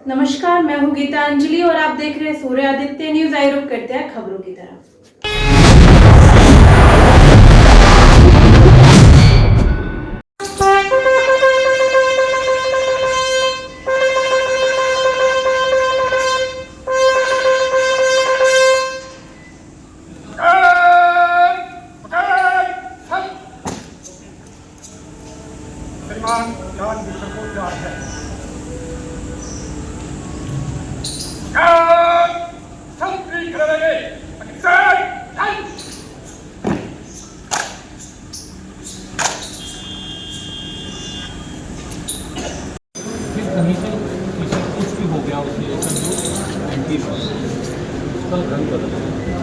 नमस्कार, मैं हूँ गीतांजलि और आप देख रहे हैं सूर्य आदित्य न्यूज। आई रुख करते हैं खबरों की तरफ। श्रीमान जान मिश्र को प्यार है। संतरी करेंगे फिर कहीं से किसी कुछ भी हो गया उसके जो एंटी उसका रंग बदल गया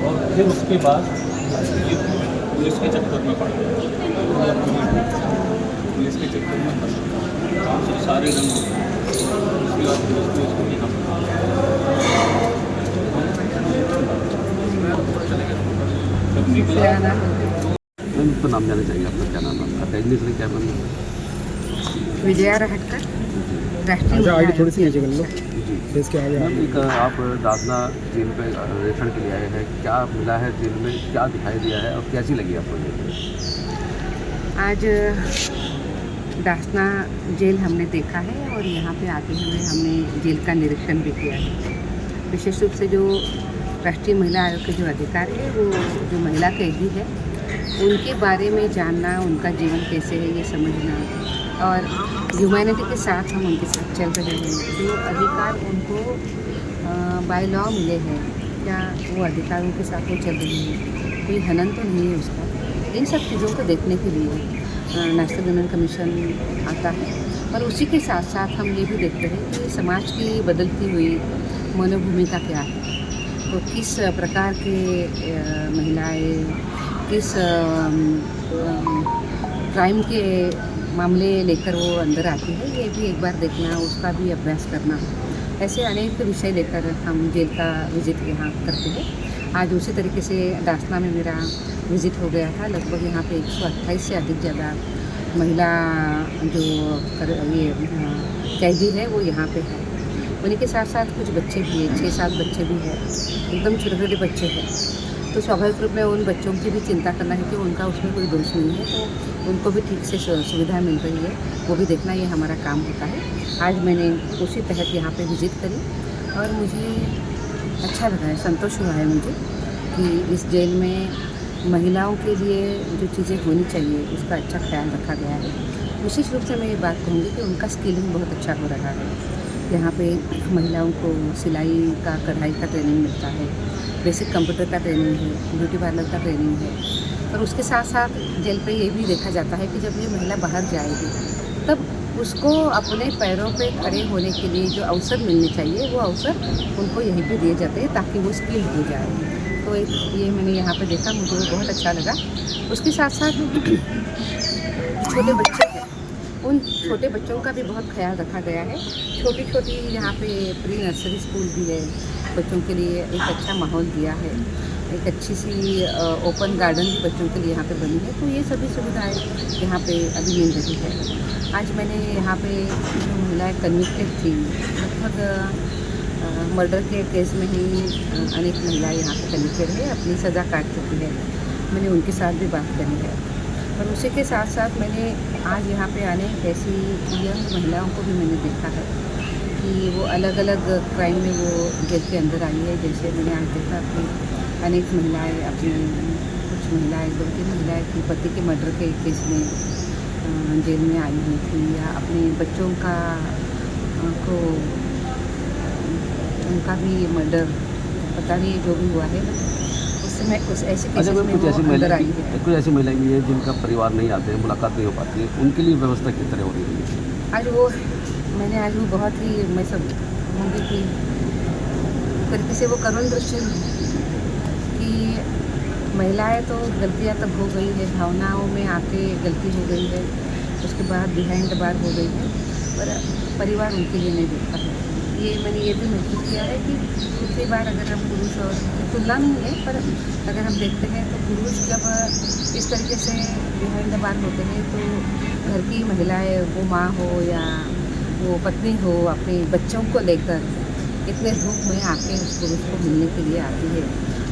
और फिर उसके बाद ये पुलिस के चक्कर में पड़ गया। पुलिस के चक्कर में पड़ गया से सारे रंग हो गए। उसके बाद पुलिस को इसको यहाँ जब निकला मैम तो नाम जाना चाहिए आपका, क्या नाम है आपका? इंग्लिश में क्या नाम है? विजया रहटकर, राष्ट्रीय अच्छा, आईडी थोड़ी सी महिला नीचे कर लो। अध्यक्ष। इसके आगे मैम एक आप दादना जेल पे निरीक्षण के लिए आए हैं, क्या मिला है जेल में, क्या दिखाई दिया है और कैसी लगी आपको जेल में? आज दासना जेल हमने देखा है और यहाँ पे आते हुए हमने जेल का निरीक्षण भी किया है। विशेष रूप से जो राष्ट्रीय महिला आयोग के जो अधिकारी है, वो जो महिला कैदी है उनके बारे में जानना, उनका जीवन कैसे है ये समझना और ह्यूमैनिटी के साथ हम उनके साथ चल रहे हैं। जो अधिकार उनको बाय लॉ मिले हैं, क्या वो अधिकारों के साथ वो चल रही है, कोई हनन तो नहीं है उसका। इन सब चीज़ों को देखने के लिए नेशनल वुमेन कमीशन आता है और उसी के साथ साथ हम ये भी देखते हैं कि समाज की बदलती हुई मनोभूमिका क्या है। तो किस प्रकार के महिलाएं किस क्राइम के मामले लेकर वो अंदर आती है, ये भी एक बार देखना, उसका भी अभ्यास करना। ऐसे अनेक विषय लेकर हम जेल का विजिट यहाँ करते हैं। आज उसी तरीके से दासना में मेरा विजिट हो गया था। लगभग यहाँ पे 128 से अधिक ज़्यादा महिला जो ये कैदी है वो यहाँ पे है। उन्हीं के साथ साथ कुछ बच्चे भी हैं, 6-7 बच्चे भी हैं, एकदम छोटे छोटे बच्चे हैं। तो स्वाभाविक रूप में उन बच्चों की भी चिंता करना है कि उनका उसमें कोई दोष नहीं है, तो उनको भी ठीक से सुविधा मिल रही है, वो भी देखना ये हमारा काम होता है। आज मैंने उसी तहत यहाँ पे विजिट करी और मुझे अच्छा लगा है, संतोष हुआ है मुझे कि इस जेल में महिलाओं के लिए जो चीज़ें होनी चाहिए उसका अच्छा ख्याल रखा गया है। विशेष रूप से मैं ये बात कहूँगी कि उनका स्किलिंग बहुत अच्छा हो रहा है। यहाँ पे महिलाओं को सिलाई का, कढ़ाई का ट्रेनिंग मिलता है, बेसिक कंप्यूटर का ट्रेनिंग है, ब्यूटी पार्लर का ट्रेनिंग है। और उसके साथ साथ जेल पे ये भी देखा जाता है कि जब ये महिला बाहर जाएगी तब उसको अपने पैरों पे खड़े होने के लिए जो अवसर मिलने चाहिए वो अवसर उनको यहीं पे दिए जाते हैं ताकि वो स्किल हो जाए। तो ये मैंने यहाँ पे देखा, मुझे वो बहुत अच्छा लगा। उसके साथ साथ छोटे बच्चे हैं, उन छोटे बच्चों का भी बहुत ख्याल रखा गया है। छोटी छोटी यहाँ पे प्री नर्सरी स्कूल भी है, बच्चों के लिए एक अच्छा माहौल दिया है, एक अच्छी सी ओपन गार्डन भी बच्चों के लिए यहाँ पे बनी है। तो ये सभी सुविधाएं यहाँ पे अभी मिल रही है। आज मैंने यहाँ पे जो महिलाएं कन्विक्टेड थी, लगभग मर्डर के केस में ही अनेक महिलाएं यहाँ पे कन्विक्टेड है, अपनी सज़ा काट चुकी है। मैंने उनके साथ भी बात करी है और उसी के साथ साथ मैंने आज यहाँ पे अनेक ऐसी यंग महिलाओं को भी मैंने देखा है कि वो अलग अलग क्राइम में वो जेल के अंदर आई है। जैसे मैंने आज देखा कि अनेक महिलाएं अपनी, कुछ महिलाएं, 2-3 महिलाएं की पति के मर्डर के केस में जेल में आई हुई थी, या अपने बच्चों का को उनका भी मर्डर, पता नहीं जो भी हुआ है, उसमें कुछ ऐसे केसेस में वो अंदर आई है। कुछ ऐसी महिलाएं भी हैं जिनका परिवार नहीं आते हैं, मुलाकात नहीं हो पाती है, उनके लिए व्यवस्था किस तरह हो रही है? आज वो बहुत ही, मैं सब कहूँगी कि तरीके से वो करुण दृश्य कि महिलाएं तो गलतियाँ तब हो गई है, भावनाओं में आके गलती हो गई है, उसके बाद बिहाइंड द बार हो गई है, पर परिवार उनके लिए नहीं देखता है। ये मैंने ये भी महसूस किया है कि पिछली बार अगर हम पुरुष और तुलना नहीं है, पर अगर हम देखते हैं तो पुरुष जब इस तरीके से बिहाइंड द बार होते हैं तो घर की महिलाएं, वो माँ हो या वो पत्नी हो अपने बच्चों को लेकर इतने धूप में आके उस पुरुष को मिलने के लिए आती है।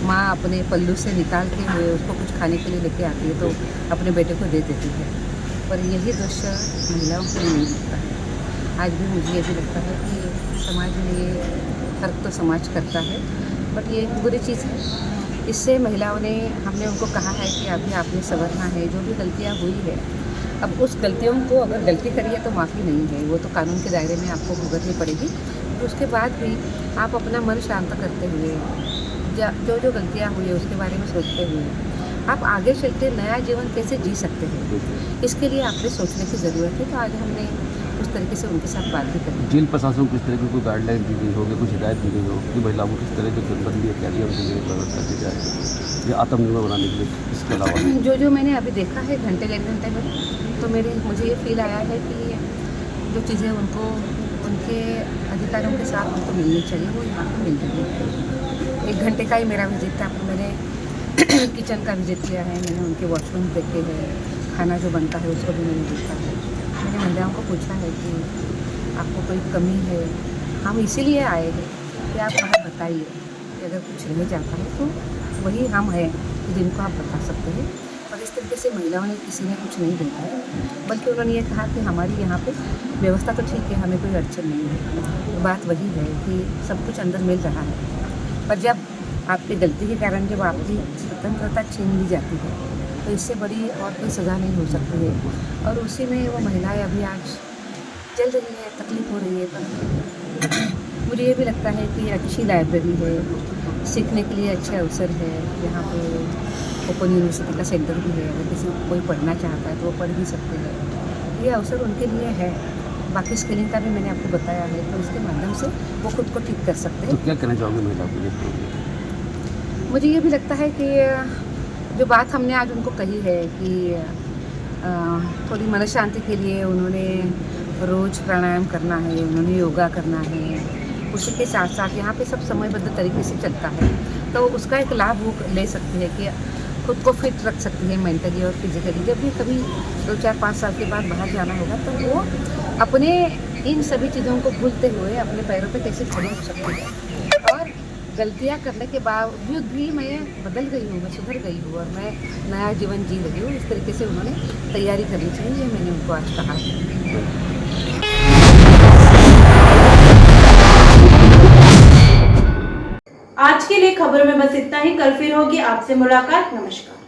माँ अपने पल्लू से निकाल के हुए उसको कुछ खाने के लिए लेके आती है तो अपने बेटे को दे देती है, पर यही दृश्य महिलाओं को नहीं दिखता है। आज भी मुझे ये भी लगता है कि समाज में ये फर्क तो समाज करता है, बट ये एक बुरी चीज़ है। इससे महिलाओं ने हमने उनको कहा है कि अभी आपने संवरना है, जो भी गलतियाँ हुई है अब उस गलतियों को अगर गलती करी है तो माफ़ी नहीं है, वो तो कानून के दायरे में आपको भुगतनी पड़ेगी। तो उसके बाद भी आप अपना मन शांत करते हुए जो गलतियाँ हुई है उसके बारे में सोचते हुए आप आगे चलते नया जीवन कैसे जी सकते हैं, इसके लिए आपने सोचने की ज़रूरत है। तो आज हमने उस तरीके से उनके साथ बात भी करी। जेल प्रशासन को किस तरह की कोई गाइडलाइन दी गई होगी, कुछ हिदायत दी गई हो कि महिलाओं को किस तरह के बंदी कैदियों के लिए व्यवस्था की जाए या आत्मनिर्भर बनाने के लिए? इसके अलावा जो मैंने अभी देखा है घंटे डेढ़ घंटे में, तो मुझे ये फील आया है कि जो चीज़ें उनको उनके अधिकारों के साथ उनको मिलनी चाहिए वो यहाँ पर मिल रही है। 1 घंटे का ही मेरा विजिट था, मैंने किचन का विजिट किया है, मैंने उनके वॉशरूम देखे हैं, खाना जो बनता है उसको भी मैंने देखा है। मैंने महिलाओं को पूछा है कि आपको कोई कमी है, हम इसीलिए आए हैं कि आप हमें बताइए कि अगर कुछ रह जाता है तो वही हम हैं जिनको आप बता सकते हैं। और इस तरीके से महिलाओं ने किसी ने कुछ नहीं देखा है, बल्कि उन्होंने ये कहा कि हमारी यहाँ पे व्यवस्था तो ठीक है, हमें कोई अड़चन नहीं है। बात वही है कि सब कुछ अंदर मिल रहा है, पर जब आपकी गलती के कारण जब आपकी स्वतंत्रता छीन ली जाती है तो इससे बड़ी और कोई सज़ा नहीं हो सकती है। और उसी में वो महिलाएं अभी आज चल रही है, तकलीफ हो रही है। पर मुझे ये भी लगता है कि अच्छी लाइब्रेरी है, सीखने के लिए अच्छे अवसर है, यहाँ पे ओपन यूनिवर्सिटी का सेंटर भी है, अगर किसी को कोई पढ़ना चाहता है तो वो पढ़ भी सकते हैं। ये अवसर उनके लिए है। बाकी स्किलिंग का भी मैंने आपको बताया है, तो इसके माध्यम से वो खुद को ठीक कर सकते हैं। तो क्या कहना चाहोगे महिलाओं के लिए? मुझे ये भी लगता है कि जो बात हमने आज उनको कही है कि थोड़ी मन शांति के लिए उन्होंने रोज़ प्राणायाम करना है, उन्होंने योगा करना है, उसी के साथ साथ यहाँ पे सब समयबद्ध तरीके से चलता है, तो उसका एक लाभ वो ले सकती है कि खुद को फिट रख सकती है मेंटली और फिजिकली। जब भी कभी 2, 4, 5 साल के बाद बाहर जाना होगा तो वो अपने इन सभी चीज़ों को भूलते हुए अपने पैरों पे कैसे खड़ी हो सकती है। और गलतियाँ करने के बावजूद भी मैं बदल गई हूँ, मैं सुधर गई हूँ और मैं नया जीवन जी रही हूँ। इस तरीके से उन्होंने तैयारी करनी चाहिए, मैंने उनको आज कहा है। आज के लिए खबर में बस इतना ही। कल फिर होगी आपसे मुलाकात। नमस्कार।